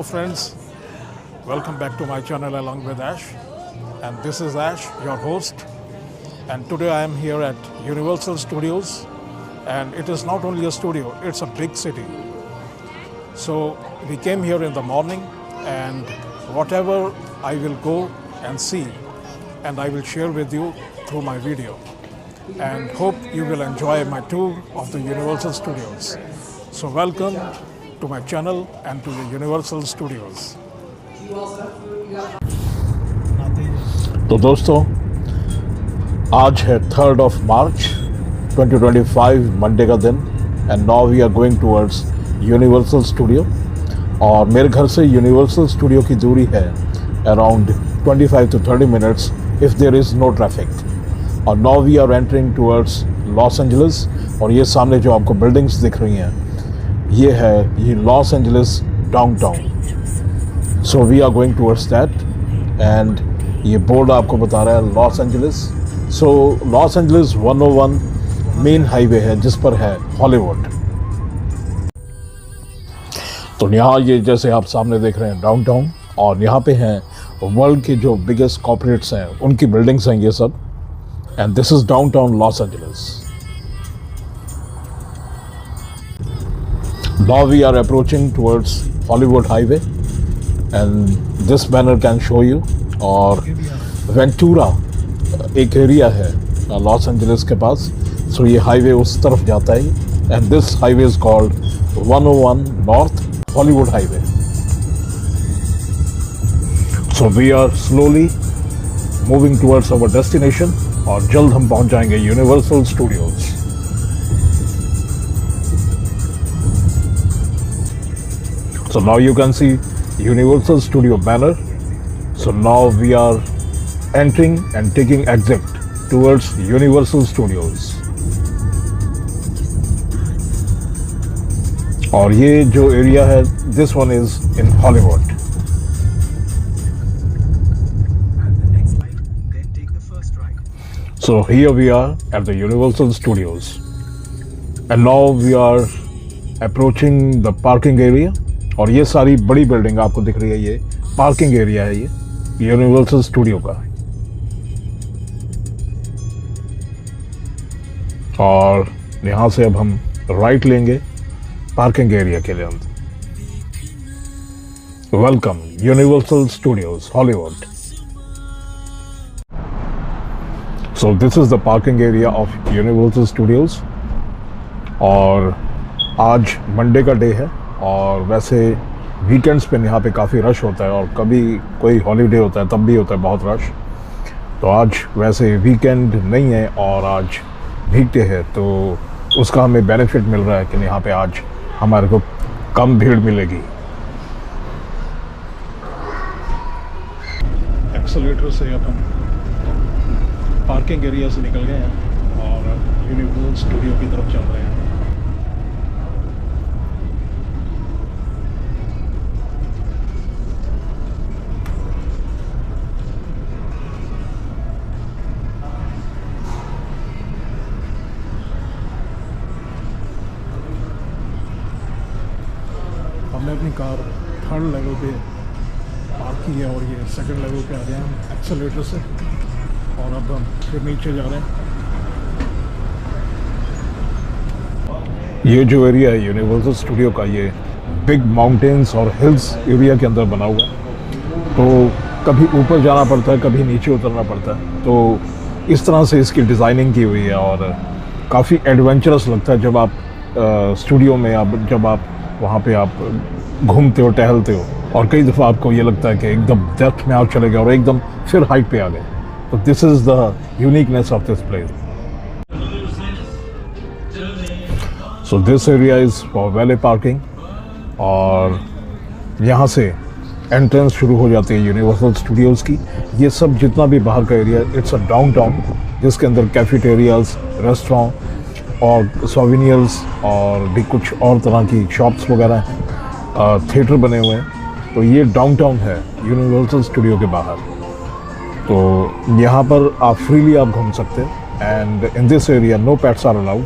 friends, welcome back to my channel along with Ash. And this is Ash, your host. And today I am here at Universal Studios. And it is not only a studio, it's a big city. So we came here in the morning, and whatever I will go and see, and I will share with you through my video. And hope you will enjoy my tour of the Universal Studios. So welcome to my channel and to the Universal Studios. तो दोस्तों, आज है 3rd of March 2025 Monday का दिन and now we are going towards Universal Studio. और मेरे घर से यूनिवर्सल स्टूडियो की दूरी है around 25 to 30 minutes if there is no traffic. और now we are entering towards Los Angeles. और ये सामने जो आपको बिल्डिंग्स दिख रही हैं, ये Los Angeles downtown. So we are going towards that and ये बोर्ड आपको बता रहा है Los Angeles. So Los Angeles 101 main highway है जिस पर है हॉलीवुड। तो यहाँ ये जैसे आप सामने देख रहे हैं डाउनटाउन, और यहाँ पे हैं वर्ल्ड के जो बिगेस्ट कॉर्पोरेट्स हैं उनकी बिल्डिंग्स हैं ये सब। And this is downtown Los Angeles. Now we are approaching towards Hollywood Highway, and this banner can show you. और वेंटूरा एक एरिया है लॉस एंजलिस के पास, सो ये हाईवे उस तरफ जाता है। And this highway is called 101 north Hollywood highway. So we are slowly moving towards our destination, और जल्द हम पहुंच जाएंगे Universal Studios. So now you can see Universal Studio banner. So now we are entering and taking exit towards Universal Studios. और ये जो area है, this one is in Hollywood. So here we are at the Universal Studios, and now we are approaching the parking area. और ये सारी बड़ी building आपको दिख रही है, ये पार्किंग एरिया है ये यूनिवर्सल स्टूडियो का। और यहाँ से अब हम राइट लेंगे पार्किंग एरिया के लिए। Welcome universal studios Hollywood. So this is the parking area of Universal Studios. और आज मंडे का डे है, और वैसे वीकेंड्स पे यहाँ पे काफ़ी रश होता है, और कभी कोई हॉलीडे होता है तब भी होता है बहुत रश। तो आज वैसे वीकेंड नहीं है और आज वीकडे है, तो उसका हमें बेनिफिट मिल रहा है कि यहाँ पे आज हमारे को कम भीड़ मिलेगी। एक्सेलेरेटर से अब हम पार्किंग एरिया से निकल गए हैं और यूनिवर्सल स्टूडियो की तरफ चल रहे हैं। हमने अपनी कार 3rd लेवल पे पार्क की है, और ये 2nd लेवल पे आ गए हम एक्सेलेरेटर से, और अब हम फिर नीचे जा रहे हैं। ये जो एरिया है यूनिवर्सल स्टूडियो का, ये बिग माउंटेन्स और हिल्स एरिया के अंदर बना हुआ है। तो कभी ऊपर जाना पड़ता है, कभी नीचे उतरना पड़ता है। तो इस तरह से इसकी डिज़ाइनिंग की हुई है, और काफ़ी एडवेंचरस लगता है जब आप स्टूडियो में जब आप वहाँ पे आप घूमते हो, टहलते हो, और कई दफ़ा आपको ये लगता है कि एकदम डेप्थ में आप चले गए और एकदम फिर हाइट पे आ गए। तो this is the uniqueness of this place. So this area is for valet parking, और यहाँ से एंट्रेंस शुरू हो जाती है यूनिवर्सल स्टूडियोज़ की। ये सब जितना भी बाहर का एरिया, इट्स अ डाउनटाउन जिसके अंदर कैफेटेरियाज, रेस्टोरेंट और सोवेनियर्स और भी कुछ और तरह की शॉप्स वगैरह हैं, थिएटर बने हुए हैं। तो ये डाउनटाउन है यूनिवर्सल स्टूडियो के बाहर। तो यहाँ पर आप फ्रीली आप घूम सकते हैं, and in this area no pets are allowed.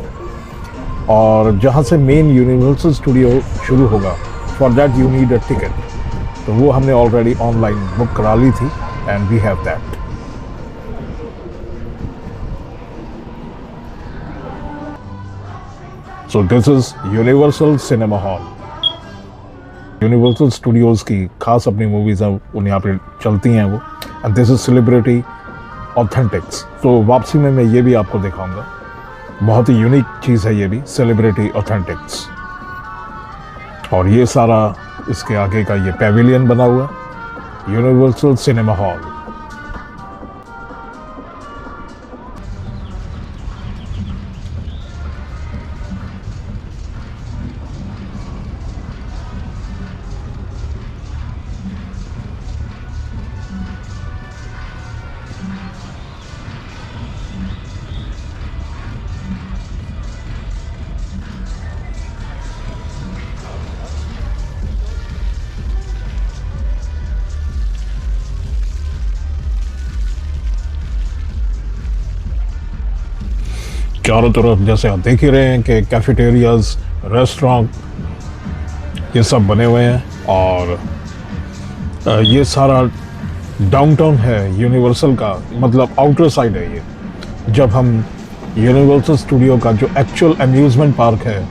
और जहाँ से मेन यूनिवर्सल स्टूडियो शुरू होगा, for that you need a ticket. तो वो हमने ऑलरेडी ऑनलाइन बुक करा ली थी and we have that. So this is Universal cinema hall. Universal Studios की खास अपनी मूवीज़ हैं, उन यहाँ पे चलती हैं वो। And this is celebrity authentics. तो वापसी में मैं ये भी आपको दिखाऊंगा, बहुत ही यूनिक चीज़ है ये भी, सेलिब्रिटी ऑथेंटिक्स। और ये सारा इसके आगे का ये पेविलियन बना हुआ यूनिवर्सल सिनेमा हॉल। चारों तरफ जैसे आप देख ही रहे हैं कि कैफेटेरियाज, रेस्टोरेंट ये सब बने हुए हैं। और ये सारा डाउनटाउन है यूनिवर्सल का, मतलब आउटर साइड है ये। जब हम यूनिवर्सल स्टूडियो का जो एक्चुअल अम्यूज़मेंट पार्क है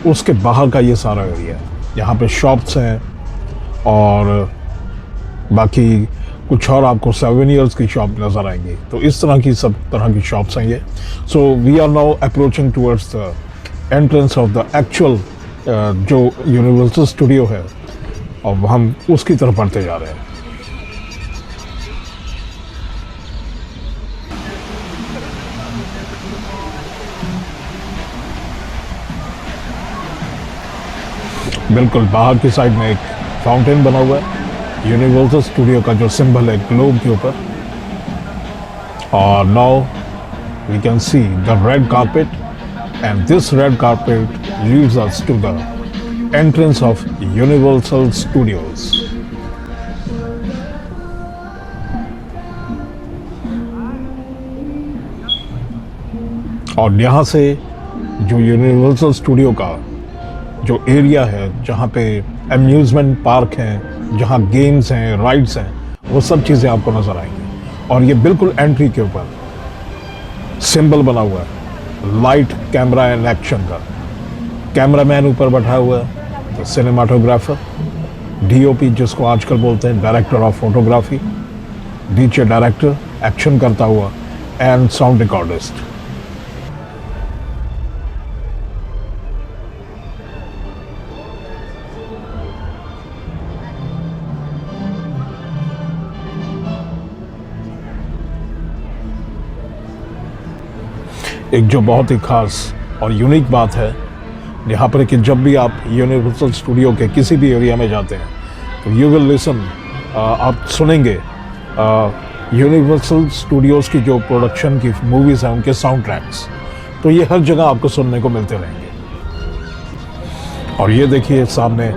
उसके बाहर का ये सारा एरिया है। यहाँ पे शॉप्स हैं और बाकी कुछ और आपको सेवेनियर्स की शॉप नज़र आएंगी। तो इस तरह की सब तरह की शॉप्स हैं ये। So we are now approaching towards the entrance of the actual जो यूनिवर्सल स्टूडियो है, और हम उसकी तरफ बढ़ते जा रहे हैं। बिल्कुल बाहर की साइड में एक फाउंटेन बना हुआ है यूनिवर्सल स्टूडियो का, जो सिंबल है ग्लोब के ऊपर। और now we can see the red carpet, and this red carpet leads us to the entrance of Universal Studios. और यहाँ से जो यूनिवर्सल स्टूडियो का जो एरिया है, जहाँ पे अम्यूज़मेंट पार्क हैं, जहाँ गेम्स हैं, राइड्स हैं, वो सब चीज़ें आपको नज़र आएंगी। और ये बिल्कुल एंट्री के ऊपर सिंबल बना हुआ है लाइट, कैमरा एंड एक्शन का। कैमरामैन ऊपर बैठा हुआ है, तो सिनेमाटोग्राफर, डीओपी जिसको आजकल बोलते हैं डायरेक्टर ऑफ फोटोग्राफी, नीचे डायरेक्टर एक्शन करता हुआ, एंड साउंड रिकॉर्डिस्ट। एक जो बहुत ही खास और यूनिक बात है यहाँ पर कि जब भी आप यूनिवर्सल स्टूडियो के किसी भी एरिया में जाते हैं तो यू विल लिसन, आप सुनेंगे यूनिवर्सल स्टूडियोज़ की जो प्रोडक्शन की मूवीज़ हैं उनके साउंड ट्रैक्स। तो ये हर जगह आपको सुनने को मिलते रहेंगे। और ये देखिए सामने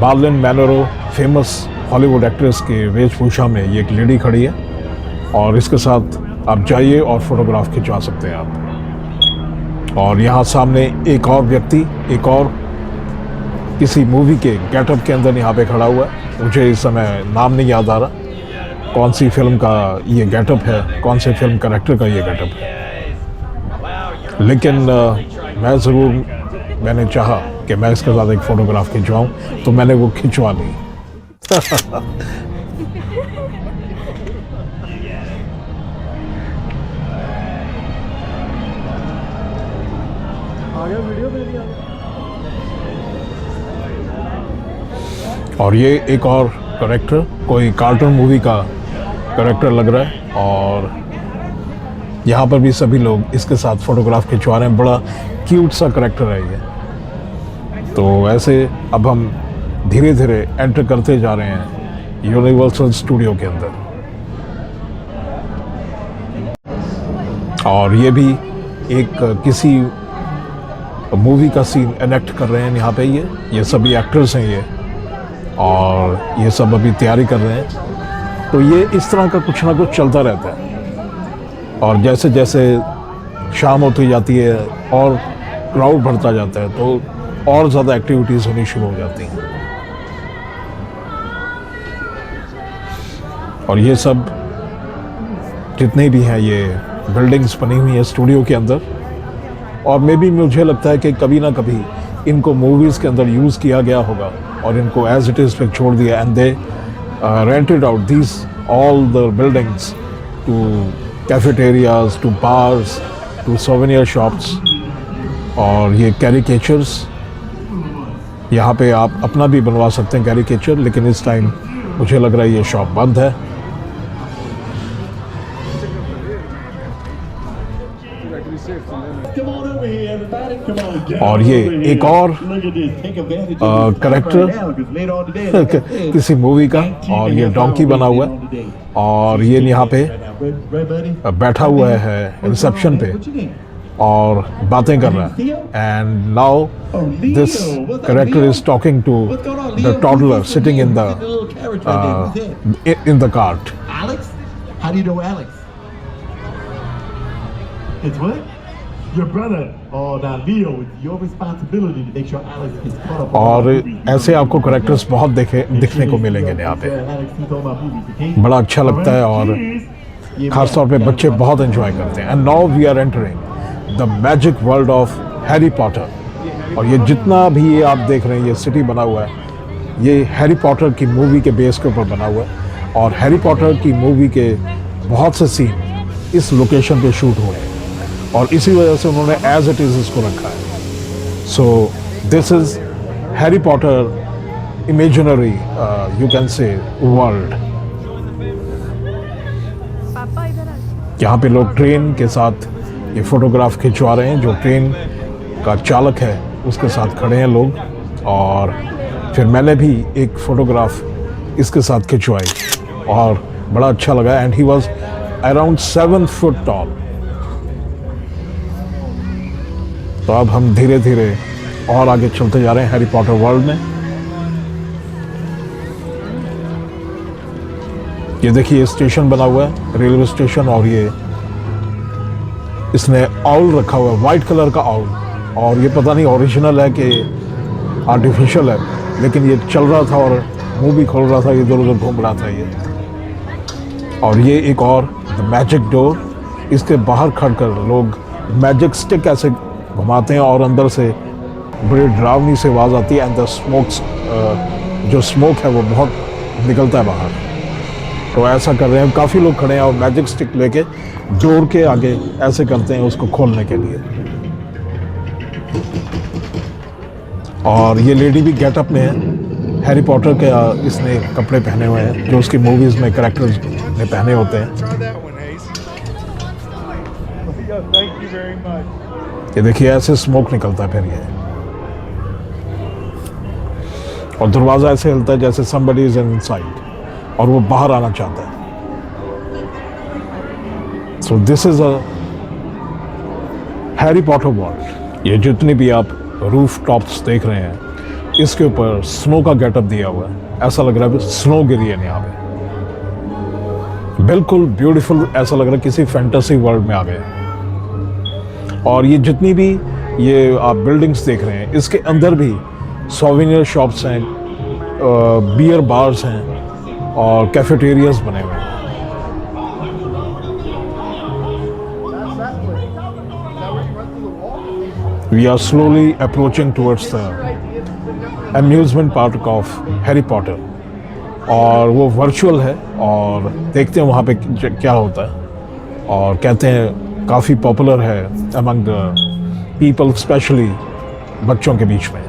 मार्लिन मैनरो, फेमस हॉलीवुड एक्ट्रेस के वेशभूषा में ये एक लेडी खड़ी है, और इसके साथ आप जाइए और फोटोग्राफ खिंचवा सकते हैं आप। और यहाँ सामने एक और व्यक्ति, एक और किसी मूवी के गेटअप के अंदर यहाँ पे खड़ा हुआ है। मुझे इस समय नाम नहीं याद आ रहा कौन सी फिल्म का ये गेटअप है, कौन से फिल्म कैरेक्टर का ये गेटअप है, लेकिन मैंने चाहा कि मैं इसके साथ एक फ़ोटोग्राफ खिंचवाऊँ, तो मैंने वो खिंचवा ली। और ये एक और कैरेक्टर कोई कार्टून मूवी का कैरेक्टर लग रहा है, और यहाँ पर भी सभी लोग इसके साथ फ़ोटोग्राफ खिंचवा रहे हैं। बड़ा क्यूट सा कैरेक्टर है ये। तो ऐसे अब हम धीरे धीरे एंटर करते जा रहे हैं यूनिवर्सल स्टूडियो के अंदर। और ये भी एक किसी मूवी का सीन एनेक्ट कर रहे हैं यहाँ पे। ये सभी एक्टर्स हैं ये, और ये सब अभी तैयारी कर रहे हैं। तो ये इस तरह का कुछ ना कुछ चलता रहता है, और जैसे जैसे शाम होती जाती है और क्राउड बढ़ता जाता है तो और ज़्यादा एक्टिविटीज़ होनी शुरू हो जाती हैं। और ये सब जितने भी हैं ये बिल्डिंग्स बनी हुई हैं स्टूडियो के अंदर, और मे बी मुझे लगता है कि कभी ना कभी इनको मूवीज़ के अंदर यूज़ किया गया होगा और इनको एज इट इज़ पे छोड़ दिया, and they rented out these all the buildings to cafeterias, to bars, to souvenir shops. और ये कैरिकेचर्स, यहाँ पे आप अपना भी बनवा सकते हैं कैरिकेचर, लेकिन इस टाइम मुझे लग रहा है ये शॉप बंद है। और ये एक और करेक्टर किसी मूवी का, और ये डोंकी बना हुआ है, और ये यहाँ पे बैठा हुआ है रिसेप्शन पे और बातें कर रहा है। And now this character is talking to the toddler sitting in the cart. Alex? How do you know Alex? It's what? Your brother. Oh, now Leo, it's your responsibility to make sure Alex gets caught up. और ऐसे आपको characters बहुत दिखने को मिलेंगे यहाँ पे, बड़ा अच्छा लगता है, और खास तौर पे बच्चे बहुत एंजॉय करते हैं। And now we are entering the magic world of Harry Potter. और ये जितना भी ये आप देख रहे हैं ये सिटी बना हुआ है, ये हैरी पॉटर की मूवी के बेस के ऊपर बना हुआ है, और हैरी पॉटर की मूवी के बहुत से सीन इस लोकेशन पे शूट हुए हैं, और इसी वजह से उन्होंने एज इट इज़ इसको रखा है। So this is Harry Potter imaginary you can से वर्ल्ड। यहाँ पे लोग ट्रेन के साथ ये फोटोग्राफ खिंचवा रहे हैं, जो ट्रेन का चालक है उसके साथ खड़े हैं लोग, और फिर मैंने भी एक फ़ोटोग्राफ इसके साथ खिंचवाई और बड़ा अच्छा लगा। And he was around 7 foot tall. तो अब हम धीरे धीरे और आगे चलते जा रहे हैं हैरी पॉटर वर्ल्ड में। ये देखिए स्टेशन बना हुआ है, रेलवे स्टेशन, और ये इसने आउल रखा हुआ है, वाइट कलर का आउल, और ये पता नहीं ओरिजिनल है कि आर्टिफिशियल है, लेकिन ये चल रहा था और मुंह भी खोल रहा था, इधर उधर घूम रहा था ये। और ये एक और द मैजिक डोर, इसके बाहर खड़कर लोग मैजिक स्टिक ऐसे घुमाते हैं और अंदर से बड़ी डरावनी से आवाज़ आती है, एंड द स्मोक्स जो स्मोक है वो बहुत निकलता है बाहर। तो ऐसा कर रहे हैं, काफ़ी लोग खड़े हैं और मैजिक स्टिक लेके डोर के आगे ऐसे करते हैं उसको खोलने के लिए। और ये लेडी भी गेटअप में है, हैरी पॉटर के इसने कपड़े पहने हुए हैं जो उसकी मूवीज़ में कैरेक्टर्स ने पहने होते हैं। ये देखिए ऐसे स्मोक निकलता है फिर ये, और दरवाज़ा ऐसे हिलता है जैसे somebody is inside और वो बाहर आना चाहता है। So this is a Harry Potter world. ये जितनी भी आप रूफ टॉप्स देख रहे हैं, इसके ऊपर स्नो का गेटअप दिया हुआ है, ऐसा लग रहा है स्नो गिरी है यहाँ पे, बिल्कुल ब्यूटीफुल, ऐसा लग रहा है किसी फैंटेसी वर्ल्ड में आ गए। और ये जितनी भी ये आप बिल्डिंग्स देख रहे हैं, इसके अंदर भी सोवेनियर शॉप्स हैं, बियर बार्स हैं और कैफेटेरियाज बने हुए हैं। We are slowly approaching towards the amusement park of Harry Potter, और वो वर्चुअल है, और देखते हैं वहाँ पे क्या होता है। और कहते हैं काफ़ी पॉपुलर है अमंग द पीपल, स्पेशली बच्चों के बीच में।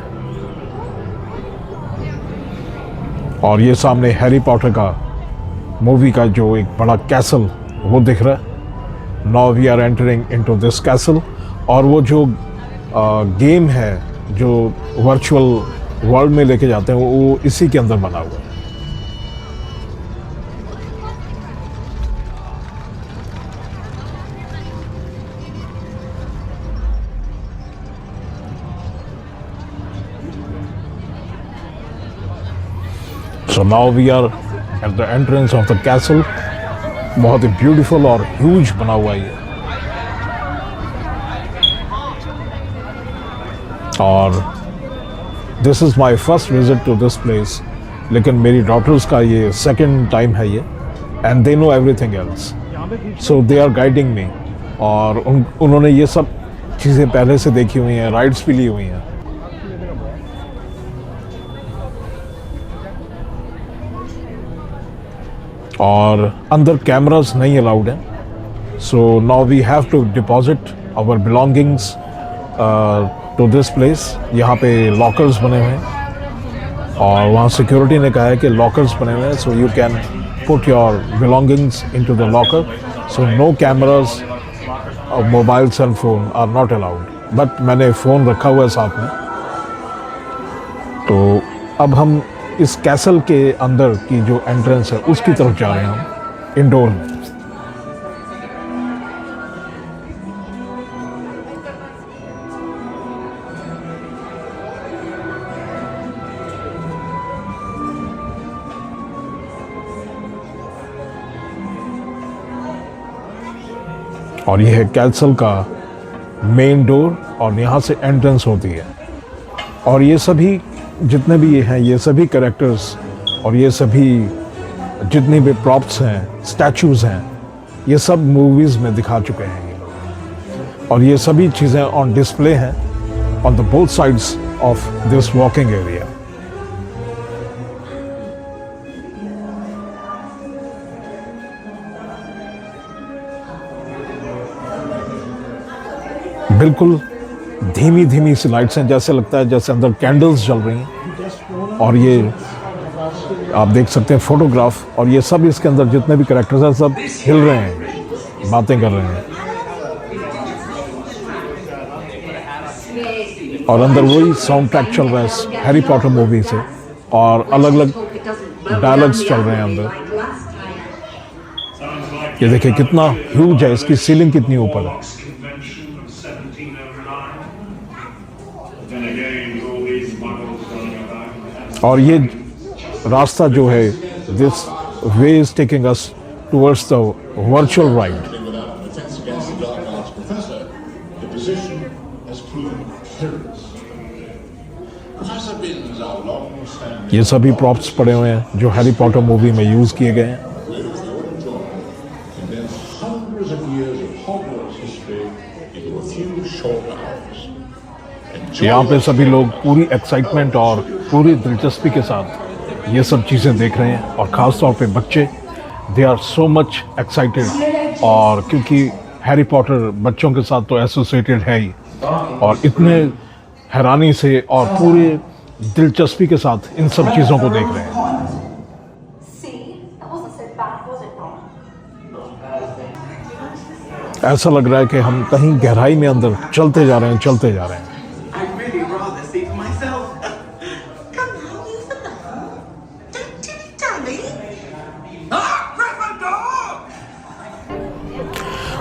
और ये सामने हैरी पॉटर का मूवी का जो एक बड़ा कैसल वो दिख रहा है। Now we are entering into this castle, और वो जो गेम है जो वर्चुअल वर्ल्ड में लेके जाते हैं वो इसी के अंदर बना हुआ है। So now we are at the entrance of the castle। बहुत ही ब्यूटीफुल और ह्यूज बना हुआ है ये। और this is my first visit to this place, लेकिन मेरी डॉटर्स का ये सेकंड टाइम है ये, and they know everything else. So they are guiding me. और उन्होंने ये सब चीज़ें पहले से देखी हुई हैं, राइड्स भी ली हुई हैं. और अंदर कैमरास नहीं अलाउड हैं. So now we have to deposit our belongings to this place. यहाँ पे लॉकर्स बने हुए हैं और वहाँ सिक्योरिटी ने कहा है कि लॉकर्स बने हुए हैं, so you can put your belongings into the locker. So no cameras or mobile cell phone are not allowed. But मैंने फ़ोन रखा हुआ है साथ में. तो अब हम इस कैसल के अंदर की जो एंट्रेंस है उसकी तरफ जा रहे हैं हम, इंडोर में. और ये है कैसल का मेन डोर और यहाँ से एंट्रेंस होती है. और ये सभी जितने भी ये हैं, ये सभी कैरेक्टर्स और ये सभी जितने भी प्रॉप्स हैं, स्टैचूज़ हैं, ये सब मूवीज़ में दिखा चुके हैं ये लोग. और ये सभी चीज़ें ऑन डिस्प्ले हैं on the both sides of this walking area. बिल्कुल धीमी धीमी सी लाइट्स हैं, जैसे लगता है जैसे अंदर कैंडल्स जल रही हैं. और ये आप देख सकते हैं फोटोग्राफ, और ये सब इसके अंदर जितने भी कैरेक्टर्स हैं सब हिल रहे हैं, बातें कर रहे हैं. और अंदर वही साउंड ट्रैक चल रहा है हैरी पॉटर मूवी से, और अलग अलग डायलॉग्स चल रहे हैं अंदर. ये देखिए कितना ह्यूज है, इसकी सीलिंग कितनी ऊपर है. और ये रास्ता जो है, this way is taking us towards the virtual ride. ये सभी प्रॉप्स पड़े हुए हैं जो हैरी पॉटर मूवी में यूज किए गए हैं. यहाँ पे सभी लोग पूरी एक्साइटमेंट और पूरी दिलचस्पी के साथ ये सब चीज़ें देख रहे हैं. और ख़ास तौर पे बच्चे, they are so much excited. और क्योंकि हैरी पॉटर बच्चों के साथ तो एसोसिएटेड है ही, और इतने हैरानी से और पूरी दिलचस्पी के साथ इन सब चीज़ों को देख रहे हैं. ऐसा लग रहा है कि हम कहीं गहराई में अंदर चलते जा रहे हैं, चलते जा रहे हैं.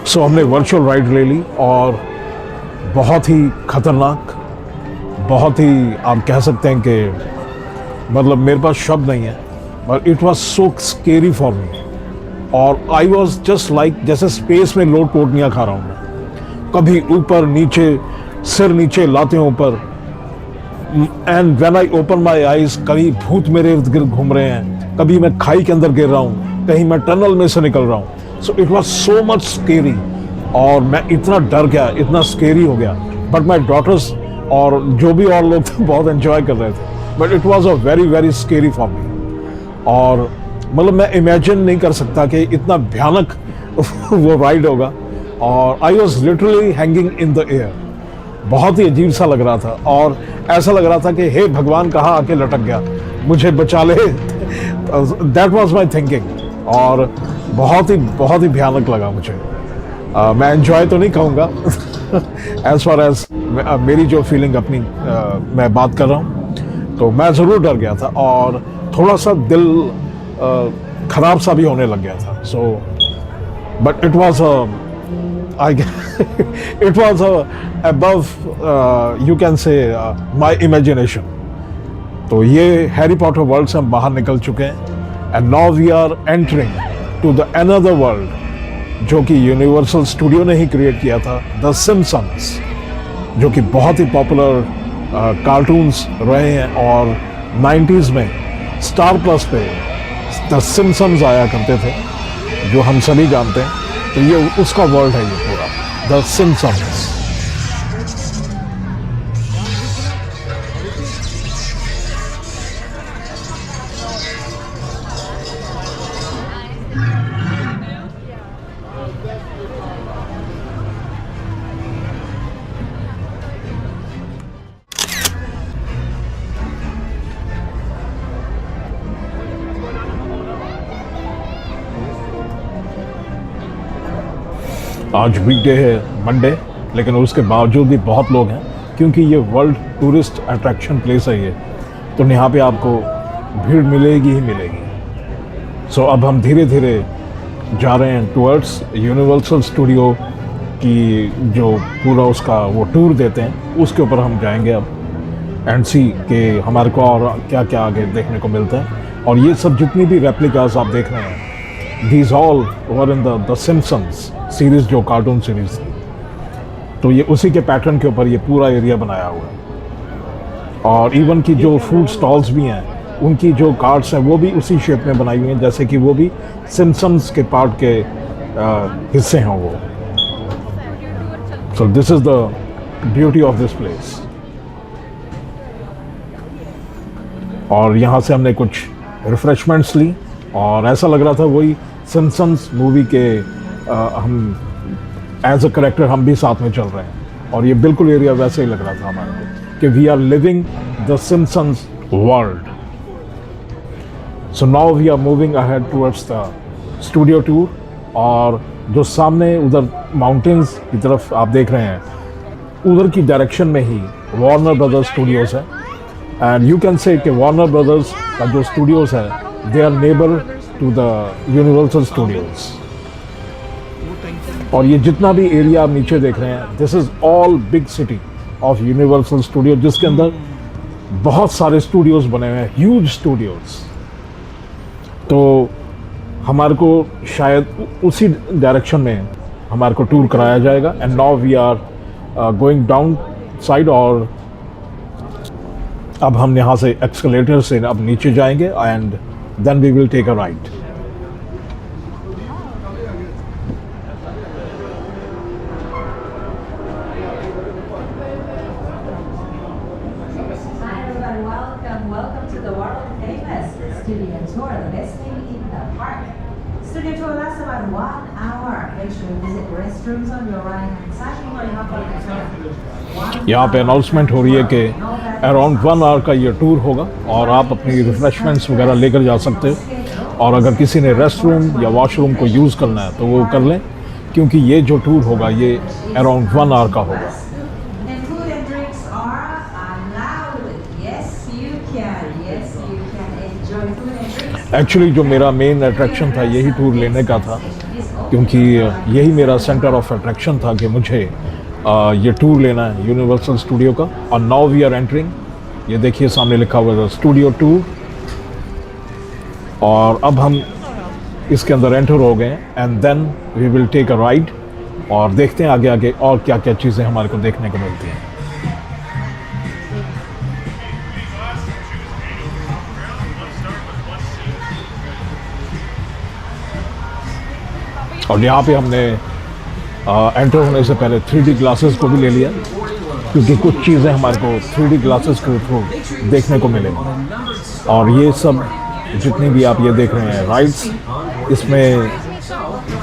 सो हमने वर्चुअल राइड ले ली, और बहुत ही खतरनाक, बहुत ही आप कह सकते हैं कि मतलब मेरे पास शब्द नहीं है, but it was so scary for me. और आई वाज जस्ट लाइक जैसे स्पेस में लोट पोटनियाँ खा रहा हूँ मैं, कभी ऊपर नीचे, सिर नीचे लाते हैं ऊपर. And when I open my eyes, कभी भूत मेरे इर्द गिर्द घूम रहे हैं, कभी मैं खाई के अंदर गिर रहा हूँ, कहीं मैं टनल में से निकल रहा हूँ. So it was so much scary, और मैं इतना डर गया, इतना स्केरी हो गया. बट माई डॉटर्स और जो भी और लोग थे बहुत एंजॉय कर रहे थे, but it was a very very scary for me. और मतलब मैं इमेजिन नहीं कर सकता कि इतना भयानक वो राइड होगा. और I was literally hanging in the air. बहुत ही अजीब सा लग रहा था, और ऐसा लग रहा था कि हे भगवान कहाँ आके लटक गया, मुझे बचा ले. That was my thinking. और बहुत ही भयानक लगा मुझे. मैं एंजॉय तो नहीं कहूँगा एज फार एज मेरी जो फीलिंग अपनी मैं बात कर रहा हूँ, तो मैं ज़रूर डर गया था, और थोड़ा सा दिल ख़राब सा भी होने लग गया था. So but it was it was above you can say my imagination. तो ये हैरी पॉटर वर्ल्ड से हम बाहर निकल चुके हैं, and now we are entering to the another world जो कि यूनिवर्सल स्टूडियो ने ही क्रिएट किया था, द सिम्पसन्स, जो कि बहुत ही पॉपुलर कार्टून्स रहे हैं. और 90s में स्टार प्लस पे द सिम्पसन्स आया करते थे, जो हम सभी जानते हैं, तो ये उसका वर्ल्ड है ये पूरा, द सिम्पसन्स। आज वीकडे है, मंडे, लेकिन उसके बावजूद भी बहुत लोग हैं क्योंकि ये वर्ल्ड टूरिस्ट अट्रैक्शन प्लेस है ये, तो यहाँ पे आपको भीड़ मिलेगी ही मिलेगी। सो अब हम धीरे धीरे जा रहे हैं टुवर्ड्स यूनिवर्सल स्टूडियो की जो पूरा उसका वो टूर देते हैं, उसके ऊपर हम जाएंगे अब एंड सी कि हमारे को और क्या क्या आगे देखने को मिलता है। और ये सब जितनी भी रेप्लिकास आप देख रहे हैं, these all were in the Simpsons series, जो कार्टून सीरीज़ थी, तो ये उसी के पैटर्न के ऊपर ये पूरा एरिया बनाया हुआ है। और इवन की जो फूड स्टॉल्स भी हैं, उनकी जो कार्ट्स हैं वो भी उसी शेप में बनाई हुई हैं, जैसे कि वो भी सिम्पसन्स के पार्ट के हिस्से हैं वो। So this is the beauty of this place. और यहाँ से हमने कुछ रिफ्रेशमेंट्स ली और ऐसा लग रहा था वही सिम्पसन्स मूवी के हम एज अ करेक्टर हम भी साथ में चल रहे हैं। और ये बिल्कुल एरिया वैसे ही लग रहा था हमारे को कि we are living the Simpsons world. So now we are moving ahead towards the studio tour. और जो सामने उधर माउंटेन्स की तरफ आप देख रहे हैं, उधर की डायरेक्शन में ही वार्नर ब्रदर्स स्टूडियोज़ है। एंड यू कैन से कि वार्नर ब्रदर्स का जो स्टूडियोज़ है, they are neighbour to the Universal Studios. और ये जितना भी एरिया आप नीचे देख रहे हैं, this is all big city of universal studio, जिसके अंदर बहुत सारे स्टूडियोज़ बने हुए हैं, ह्यूज स्टूडियोज़। तो हमारे को शायद उसी डायरेक्शन में हमारे को टूर कराया जाएगा। And now we are going down side, और अब हम यहाँ से एक्सकलेटर से अब नीचे जाएंगे and then we will take a ride. Welcome to the world famous studio tour, the best thing in the park. Studio tour lasts about 1 hour. Make sure you visit restrooms on your right hand side before you hop on the train. यहाँ पे announcement हो रही है कि around 1 our का ये tour होगा और आप अपनी रिफ्रेशमेंट्स वगैरह लेकर जा सकते हो। और अगर किसी ने रेस्ट रूम या वॉशरूम को यूज़ करना है तो वो कर लें, क्योंकि ये जो टूर होगा ये अराउंड 1 आवर का होगा। And food and drinks are allowed. Yes, you can. Yes, you can enjoy food and drinks. Actually जो मेरा मेन अट्रैक्शन था यही टूर लेने का था, क्योंकि यही मेरा सेंटर ऑफ अट्रैक्शन था कि मुझे ये टूर लेना है यूनिवर्सल स्टूडियो का। और नाउ वी आर एंटरिंग, ये देखिए सामने लिखा हुआ है स्टूडियो टूर। और अब हम इसके अंदर एंटर हो गए हैं and then we will take a ride और देखते हैं आगे आगे और क्या क्या चीज़ें हमारे को देखने को मिलती हैं। और यहाँ पे हमने एंटर होने से पहले 3D ग्लासेस को भी ले लिया, क्योंकि कुछ चीज़ें हमारे को 3D ग्लासेस के थ्रू देखने को मिलेंगी। और ये सब जितनी भी आप ये देख रहे हैं राइड्स, इसमें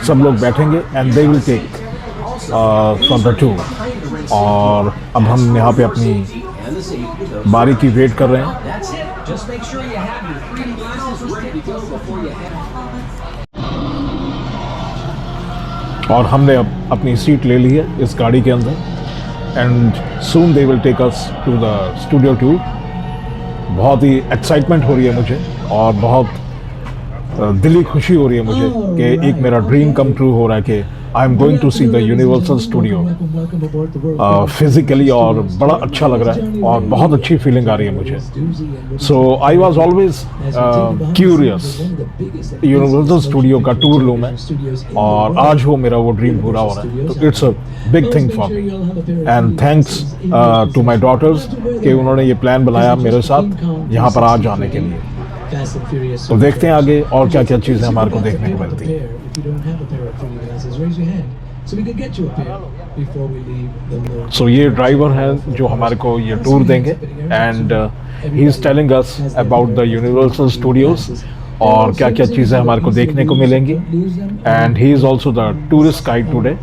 सब लोग बैठेंगे and they will take for the tour. और अब हम यहाँ पे अपनी बारी की वेट कर रहे हैं। और हमने अब अपनी सीट ले ली है इस गाड़ी के अंदर and soon they will take us to the studio tour. बहुत ही एक्साइटमेंट हो रही है मुझे और बहुत दिली खुशी हो रही है मुझे कि एक मेरा ड्रीम कम ट्रू हो रहा है कि I am going to see the Universal studio physically. और बड़ा अच्छा लग रहा है और बहुत अच्छी फीलिंग आ रही है मुझे। So I was always curious Universal Studio का टूर लूँ मैं, और आज वो मेरा वो ड्रीम पूरा हो रहा है। तो it's a big thing for me and thanks to my daughters कि उन्होंने ये प्लान बनाया मेरे साथ यहाँ पर आज आने के लिए। तो देखते हैं आगे और क्या क्या चीज़ें हमारे को देखने को मिलती हैं। if you don't have a pair of 3D glasses, raise your hand so we can get you a pair before we leave the room. सो ये ड्राइवर हैं जो हमारे को ये टूर देंगे and he is telling us about the Universal Studios और क्या क्या चीज़ें हमारे को देखने को मिलेंगी and he is also the tourist guide today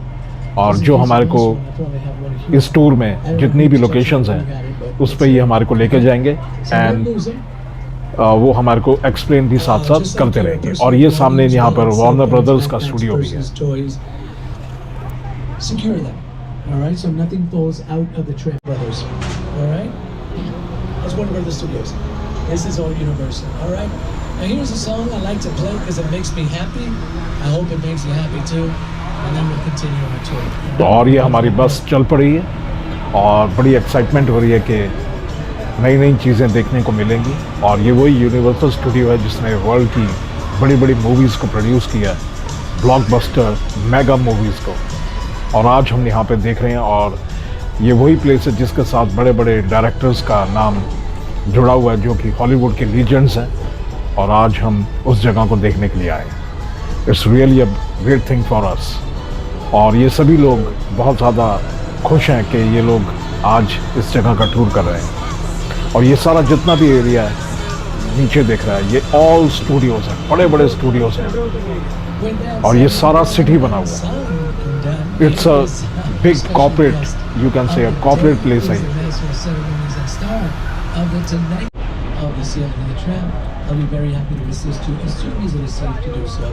और जो हमारे को इस टूर में जितनी भी लोकेशंस हैं उस पर ये हमारे को लेके जाएंगे एंड वो हमारे को एक्सप्लेन भी साथ साथ करते रहेंगे और ये सामने यहाँ पर वार्नर ब्रदर्स का स्टूडियो भी है. Secure them, all right? So nothing falls out of the tram, brothers, all right? That's Warner Brothers Studios. This is all Universal, all right? Now here's a song I like to play because it makes me happy. I hope it makes you happy too. And then we'll continue our tour. तो और ये हमारी बस चल पड़ी है और बड़ी एक्साइटमेंट हो रही है कि नई नई चीज़ें देखने को मिलेंगी और ये वही यूनिवर्सल स्टूडियो है जिसने वर्ल्ड की बड़ी बड़ी मूवीज़ को प्रोड्यूस किया है, ब्लॉकबस्टर मेगा मूवीज़ को. और आज हम यहाँ पे देख रहे हैं और ये वही प्लेस है जिसके साथ बड़े बड़े डायरेक्टर्स का नाम जुड़ा हुआ है जो कि हॉलीवुड के लीजेंड्स हैं और आज हम उस जगह को देखने के लिए आए. It's really a great thing for us और ये सभी लोग बहुत ज़्यादा खुश हैं कि ये लोग आज इस जगह का टूर कर रहे हैं. और ये सारा जितना भी एरिया है नीचे देख रहा है ये ऑल स्टूडियोज़ हैं, बड़े बड़े स्टूडियोज़ हैं और ये सारा सिटी बना हुआ है. It's a big corporate, you can say a corporate place है. Of the sailing of the tram, I'll be very happy to assist you as soon as it is safe to do so.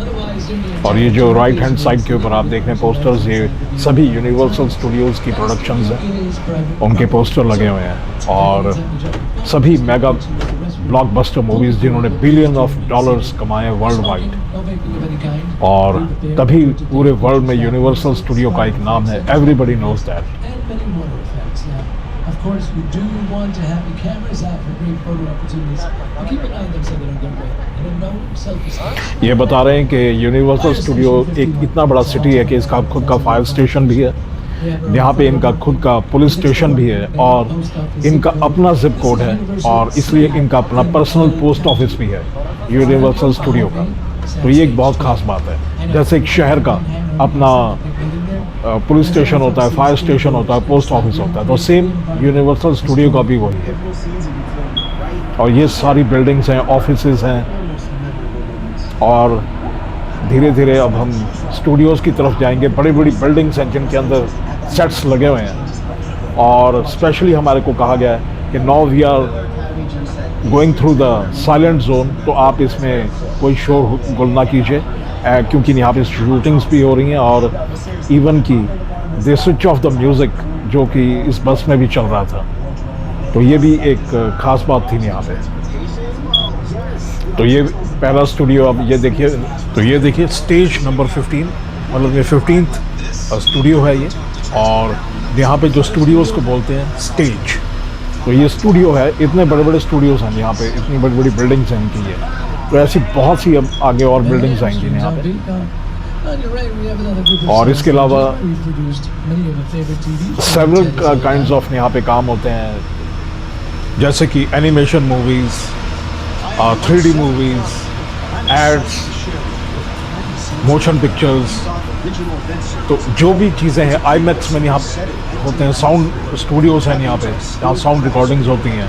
Otherwise, और ये जो right hand side के ऊपर आप देख रहे हैं पोस्टर्स ये सभी यूनिवर्सल स्टूडियोज़ की प्रोडक्शंस हैं, उनके पोस्टर लगे हुए हैं और सभी मेगा ब्लॉकबस्टर मूवीज़ जिन्होंने बिलियन ऑफ डॉलर्स कमाए वर्ल्ड वाइड और तभी पूरे वर्ल्ड में यूनिवर्सल स्टूडियो का एक नाम है. Everybody knows that. Of course, we do want to have the cameras out for great photo opportunities. But keep an eye on them so they don't get wet. And no selfies. ये बता रहे हैं कि universal studio एक इतना बड़ा city है कि इसका खुद का फायर स्टेशन भी है, यहाँ पे इनका खुद का पुलिस स्टेशन भी है और इनका अपना जिप कोड है और इसलिए इनका अपना पर्सनल पोस्ट ऑफिस भी है यूनिवर्सल स्टूडियो का. तो ये एक बहुत ख़ास बात है. जैसे एक शहर का अपना पुलिस स्टेशन होता है, फायर स्टेशन होता है, पोस्ट ऑफिस होता है, तो सेम यूनिवर्सल स्टूडियो का भी वही है. और ये सारी बिल्डिंग्स हैं, ऑफिसेज हैं और धीरे धीरे अब हम स्टूडियोज़ की तरफ जाएंगे. बड़ी बड़ी बिल्डिंग्स हैं जिनके अंदर सेट्स लगे हुए हैं और स्पेशली हमारे को कहा गया है कि now we are going through the silent zone, तो आप इसमें कोई शोर गुल ना कीजिए क्योंकि यहाँ पे शूटिंग्स भी हो रही हैं और इवन की the switch off the music जो कि इस बस में भी चल रहा था. तो ये भी एक ख़ास बात थी यहाँ पे. तो ये पहला स्टूडियो अब ये देखिए, तो ये देखिए स्टेज नंबर 15, मतलब ये 15th स्टूडियो है ये और यहाँ पे जो स्टूडियोज़ को बोलते हैं स्टेज. तो ये स्टूडियो है, इतने बड़े बड़े स्टूडियोज़ हैं यहाँ पे, इतनी बड़ी बड़ी बिल्डिंग्स हैं इनकी ये. तो ऐसी बहुत सी अब आगे और बिल्डिंग्स आएंगी यहाँ पे. और इसके अलावा सेवरल काइंड्स ऑफ यहाँ पे काम होते हैं जैसे कि animation movies, 3D movies, ads, motion pictures. तो जो भी चीज़ें हैं IMAX में यहाँ होते हैं, साउंड स्टूडियोज़ हैं यहाँ पे जहाँ साउंड रिकॉर्डिंग्स होती हैं.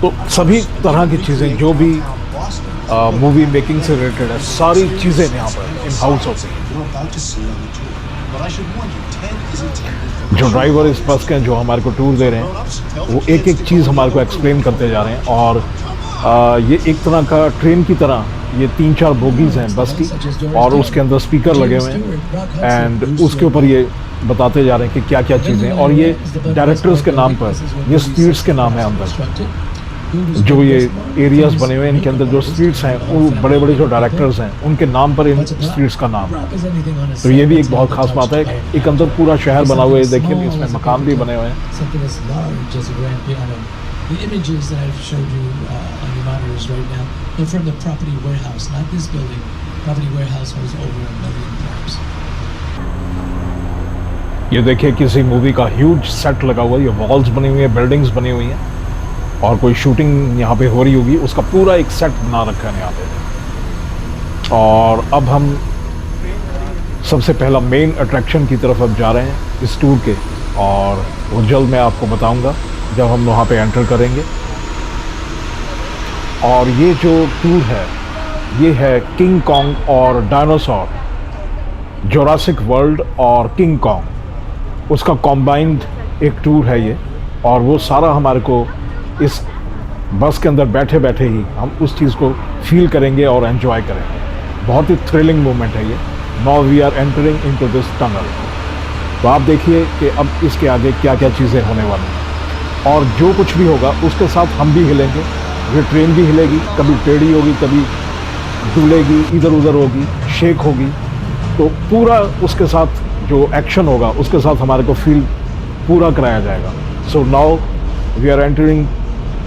तो सभी तरह की चीज़ें जो भी मूवी मेकिंग से रिलेटेड है सारी चीज़ें यहाँ पर इन हाउस होती हैं. जो ड्राइवर इस बस के जो हमारे को टूर दे रहे हैं वो एक एक चीज़ हमारे को एक्सप्लेन करते जा रहे हैं और ये एक तरह का ट्रेन की तरह ये 3-4 बोगीज़ हैं बस की और उसके अंदर स्पीकर लगे हुए हैं एंड उसके ऊपर ये बताते जा रहे हैं कि क्या क्या चीज़ें. और ये डायरेक्टर्स के नाम पर ये स्ट्रीट्स के नाम है अंदर जो ये एरियाज़ बने हुए हैं इनके अंदर जो स्ट्रीट्स हैं वो बड़े बड़े जो डायरेक्टर्स हैं उनके नाम पर इन स्ट्रीट्स का नाम है. तो ये भी एक बहुत ख़ास बात है. एक अंदर पूरा शहर बना हुआ है, देखिए इसमें मकान भी बने हुए हैं. The images that I've showed you on your monitors right now are from the Property Warehouse, not this building. Property Warehouse was over $1 million. ये देखिए किसी मूवी का ह्यूज सेट लगा हुआ है, ये वॉल्स बनी हुई है, बिल्डिंग्स बनी हुई हैं और कोई शूटिंग यहाँ पे हो रही होगी, उसका पूरा एक सेट बना रखा है यहाँ पे. और अब हम सबसे पहला मेन अट्रैक्शन की तरफ अब जा रहे हैं इस टूर के, और वो जल्द मैं आपको बताऊंगा जब हम वहाँ पे एंटर करेंगे। और ये जो टूर है ये है किंग कॉन्ग और डायनासोर, जोरासिक वर्ल्ड और किंग कॉन्ग, उसका कॉम्बाइंड एक टूर है ये। और वो सारा हमारे को इस बस के अंदर बैठे बैठे ही हम उस चीज़ को फील करेंगे और एंजॉय करेंगे। बहुत ही थ्रिलिंग मोमेंट है ये। Now we are entering into this tunnel. तो आप देखिए कि अब इसके आगे क्या क्या चीज़ें होने वाली हैं, और जो कुछ भी होगा उसके साथ हम भी हिलेंगे। ये ट्रेन भी हिलेगी, कभी टेढ़ी होगी, कभी डुलेगी, इधर उधर होगी, शेक होगी। तो पूरा उसके साथ जो एक्शन होगा उसके साथ हमारे को फील पूरा कराया जाएगा। So now we are entering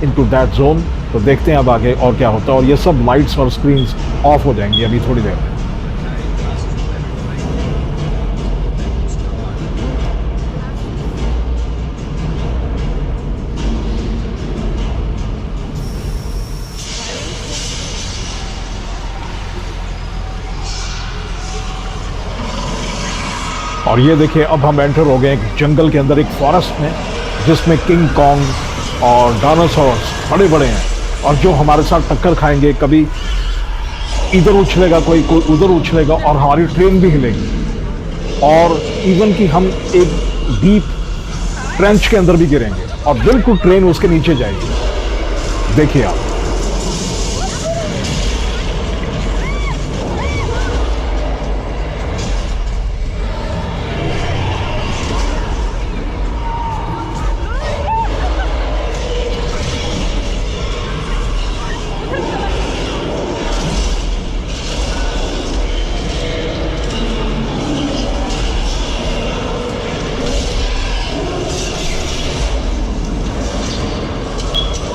into that zone. तो देखते हैं अब आगे और क्या होता है। और ये सब लाइट्स और स्क्रीन्स ऑफ हो जाएंगी अभी थोड़ी देर में। और ये देखिए अब हम एंटर हो गए एक जंगल के अंदर, एक फॉरेस्ट में, जिसमें किंग कॉन्ग और डायनासोर्स बड़े बड़े हैं, और जो हमारे साथ टक्कर खाएंगे। कभी इधर उछलेगा, कोई उधर उछलेगा, और हमारी ट्रेन भी हिलेगी। और इवन कि हम एक डीप ट्रेंच के अंदर भी गिरेंगे और बिल्कुल ट्रेन उसके नीचे जाएगी। देखिए आप।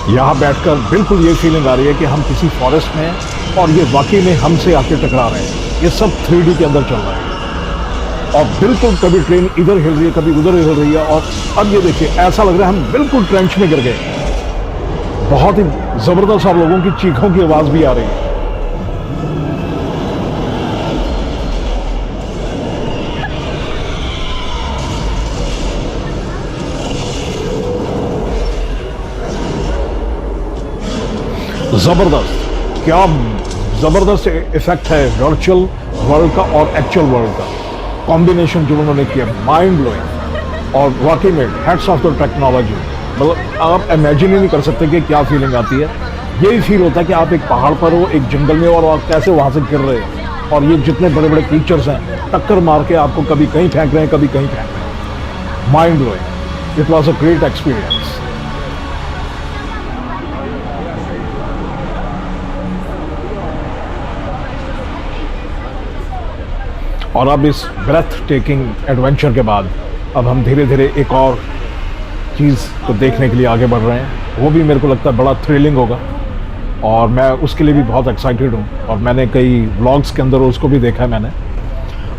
यहाँ बैठकर बिल्कुल ये फीलिंग आ रही है कि हम किसी फॉरेस्ट में हैं और ये वाकई में हमसे आके टकरा रहे हैं। ये सब 3D के अंदर चल रहा है, और बिल्कुल कभी ट्रेन इधर हिल रही है, कभी उधर हिल रही है। और अब ये देखिए ऐसा लग रहा है हम बिल्कुल ट्रेंच में गिर गए। बहुत ही ज़बरदस्त, और लोगों की चीखों की आवाज़ भी आ रही है। ज़बरदस्त, क्या ज़बरदस्त इफेक्ट है वर्चुअल वर्ल्ड का और एक्चुअल वर्ल्ड का कॉम्बिनेशन जो उन्होंने किया, माइंड ब्लोइंग। और वाकई में हैट्स ऑफ द टेक्नोलॉजी। मतलब आप इमेजिन ही नहीं कर सकते कि क्या फीलिंग आती है। यही फील होता है कि आप एक पहाड़ पर हो, एक जंगल में, और आप कैसे वहाँ से गिर रहे हो, और ये जितने बड़े बड़े क्रीचर्स हैं टक्कर मार के आपको कभी कहीं फेंक रहे हैं, कभी कहीं फेंक रहे हैं। Mind blowing. It was a great experience. और अब इस ब्रेथ टेकिंग एडवेंचर के बाद अब हम धीरे धीरे एक और चीज़ को देखने के लिए आगे बढ़ रहे हैं। वो भी मेरे को लगता है बड़ा थ्रिलिंग होगा, और मैं उसके लिए भी बहुत एक्साइटेड हूँ। और मैंने कई व्लॉग्स के अंदर उसको भी देखा है मैंने।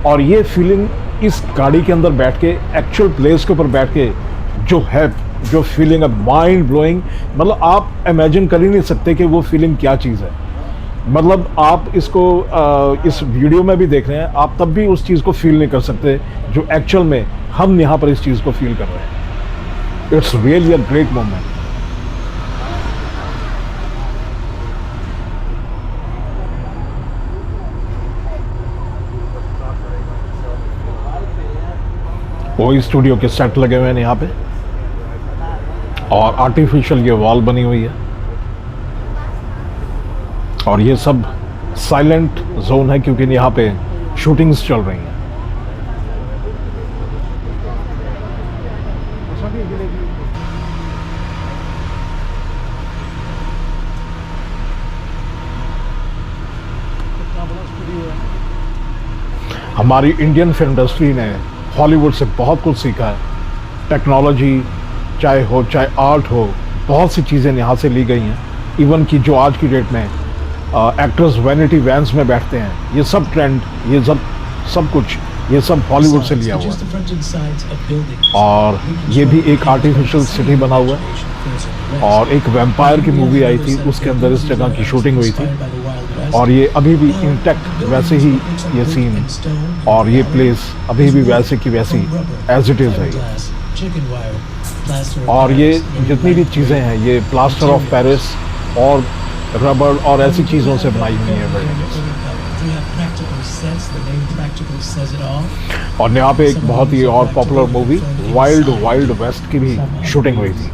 और ये फीलिंग इस गाड़ी के अंदर बैठ के, एक्चुअल प्लेस के ऊपर बैठ के जो है, जो फीलिंग है, माइंड ब्लोइंग। मतलब आप इमेजिन कर ही नहीं सकते कि वो फीलिंग क्या चीज़ है। मतलब आप इसको इस वीडियो में भी देख रहे हैं, आप तब भी उस चीज़ को फील नहीं कर सकते जो एक्चुअल में हम यहाँ पर इस चीज़ को फील कर रहे हैं। It's really a great moment. वो स्टूडियो के सेट लगे हुए हैं यहाँ पे, और आर्टिफिशियल ये वॉल बनी हुई है, और ये सब साइलेंट जोन है क्योंकि यहाँ पे शूटिंग्स चल रही हैं। हमारी इंडियन फिल्म इंडस्ट्री ने हॉलीवुड से बहुत कुछ सीखा है। टेक्नोलॉजी चाहे हो, चाहे आर्ट हो, बहुत सी चीज़ें यहाँ से ली गई हैं। इवन कि जो आज की डेट में एक्टर्स वैनिटी वैन्स में बैठते हैं, ये सब ट्रेंड, ये सब कुछ, ये सब हॉलीवुड से लिया हुआ है। और ये भी एक आर्टिफिशियल सिटी बना हुआ है। और एक वैम्पायर की मूवी आई थी, उसके अंदर इस जगह की शूटिंग हुई थी। और ये अभी भी इंटैक्ट वैसे ही ये सीन और ये प्लेस अभी भी वैसे की वैसी एज इट इज़ है। और ये जितनी भी चीज़ें हैं ये प्लास्टर ऑफ पेरिस और रबर और ऐसी चीज़ों से बनाई हुई हैं बिल्डिंग्स। और यहाँ पे एक बहुत ही और popular movie wild wild west की भी शूटिंग हुई थी।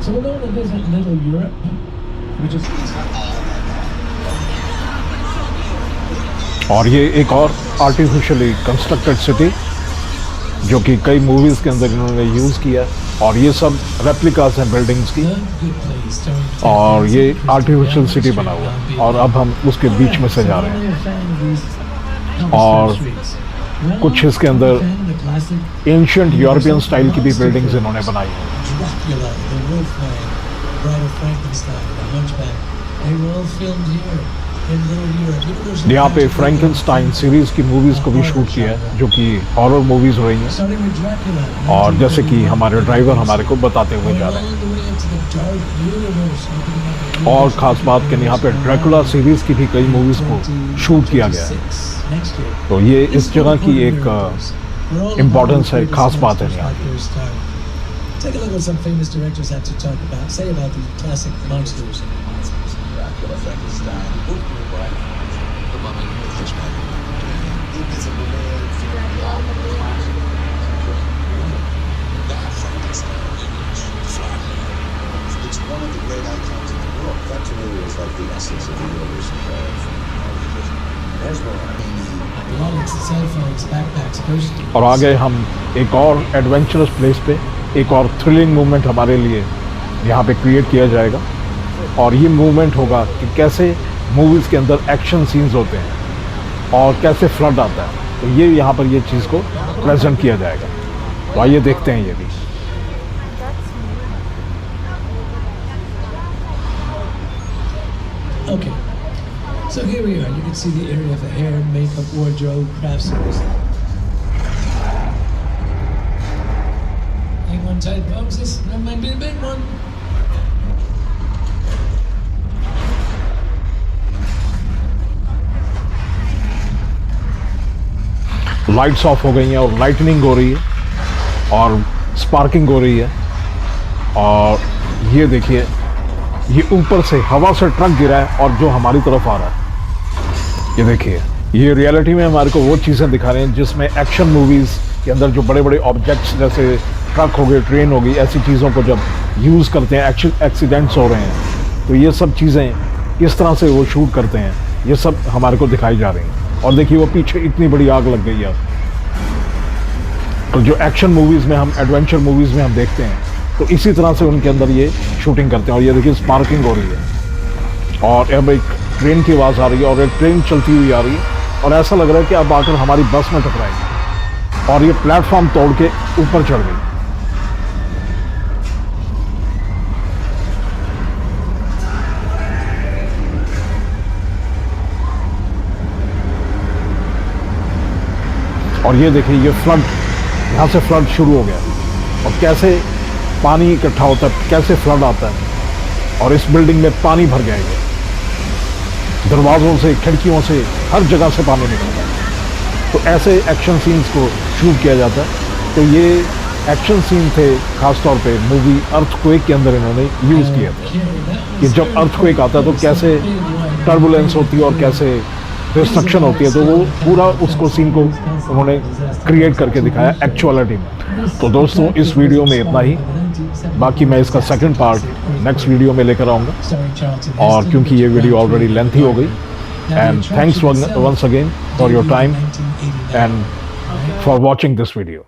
So we're going to visit Little Europe, which is और ये एक और आर्टिफिशियली कंस्ट्रक्टेड सिटी जो कि कई मूवीज़ के अंदर इन्होंने यूज़ किया, और ये सब रेप्लिकास हैं बिल्डिंग्स की, और ये आर्टिफिशियल सिटी बना हुआ है और अब हम उसके बीच में से जा रहे हैं। और कुछ इसके अंदर एंशिएंट यूरोपियन स्टाइल की भी बिल्डिंग्स इन्होंने बनाई हैं। यहाँ पे फ्रैंकेनस्टाइन सीरीज़ की मूवीज़ को भी शूट किया है जो कि हॉरर मूवीज़ रही हैं, और जैसे कि हमारे ड्राइवर हमारे को बताते हुए जा रहे हैं। और ख़ास बात कि यहाँ पे ड्रैकुला सीरीज़ की भी कई मूवीज़ को शूट किया गया है, तो ये इस जगह की एक इम्पोर्टेंस है, ख़ास बात है यहाँ की। Take a look at what some famous directors have to talk about, say about these classic monsters. Dracula, Frankenstein, the Mummy, Invisible Man, that Frankenstein image, Dracula. It's one of the great icons of the world. That to me is like the essence of the universe of wallets, cell phones, backpacks, purses. और आगे हम एक और adventurous place पे एक और thrilling movement हमारे लिए यहाँ पे क्रिएट किया जाएगा, और ये मूवमेंट होगा कि कैसे मूवीज़ के अंदर एक्शन सीन्स होते हैं और कैसे फ्लड आता है, तो ये यहाँ पर ये चीज़ को प्रेजेंट किया जाएगा। तो आइए देखते हैं ये भी। Okay, so here we are. You can see the area for hair, makeup, wardrobe, craft service. Hang on tight, folks. This might be a big one. Lights off हो गई हैं और लाइटनिंग हो रही है और स्पार्किंग हो रही है, और ये देखिए ये ऊपर से हवा से ट्रक गिरा है और जो हमारी तरफ आ रहा है, ये देखिए ये रियलिटी में हमारे को वो चीज़ें दिखा रहे हैं जिसमें एक्शन मूवीज़ के अंदर जो बड़े बड़े ऑब्जेक्ट्स जैसे ट्रक हो गए, ट्रेन हो गई, ऐसी चीज़ों को जब यूज़ करते हैं, एक्सीडेंट्स हो रहे हैं, तो ये सब चीज़ें किस तरह से वो शूट करते हैं, ये सब हमारे को दिखाई जा रही हैं। और देखिए वो पीछे इतनी बड़ी आग लग गई है। तो जो एक्शन मूवीज़ में हम, एडवेंचर मूवीज़ में हम देखते हैं, तो इसी तरह से उनके अंदर ये शूटिंग करते हैं। और ये देखिए स्पार्किंग हो रही है और अब एक ट्रेन की आवाज़ आ रही है और एक ट्रेन चलती हुई आ रही है, और ऐसा लग रहा है कि अब आकर हमारी बस में टकराएगी, और ये प्लेटफॉर्म तोड़ के ऊपर चढ़ गई। और ये देखिए ये फ्लड, यहाँ से फ्लड शुरू हो गया, और कैसे पानी इकट्ठा होता है, कैसे फ्लड आता है, और इस बिल्डिंग में पानी भर गया है, दरवाज़ों से, खिड़कियों से, हर जगह से पानी निकलता है। तो ऐसे एक्शन सीन्स को शूट किया जाता है। तो ये एक्शन सीन थे खासतौर पे मूवी अर्थक्वेक के अंदर इन्होंने यूज़ किया था, कि जब अर्थक्वेक आता है तो कैसे टर्बुलेंस होती है और कैसे डिस्ट्रक्शन होती है, तो वो पूरा उसको सीन को उन्होंने क्रिएट करके दिखाया एक्चुअलिटी में। तो दोस्तों इस वीडियो में इतना ही, बाकी मैं इसका सेकंड पार्ट नेक्स्ट वीडियो में लेकर आऊँगा, और क्योंकि ये वीडियो ऑलरेडी लेंथी हो गई। And thanks once again for your time and for watching this video.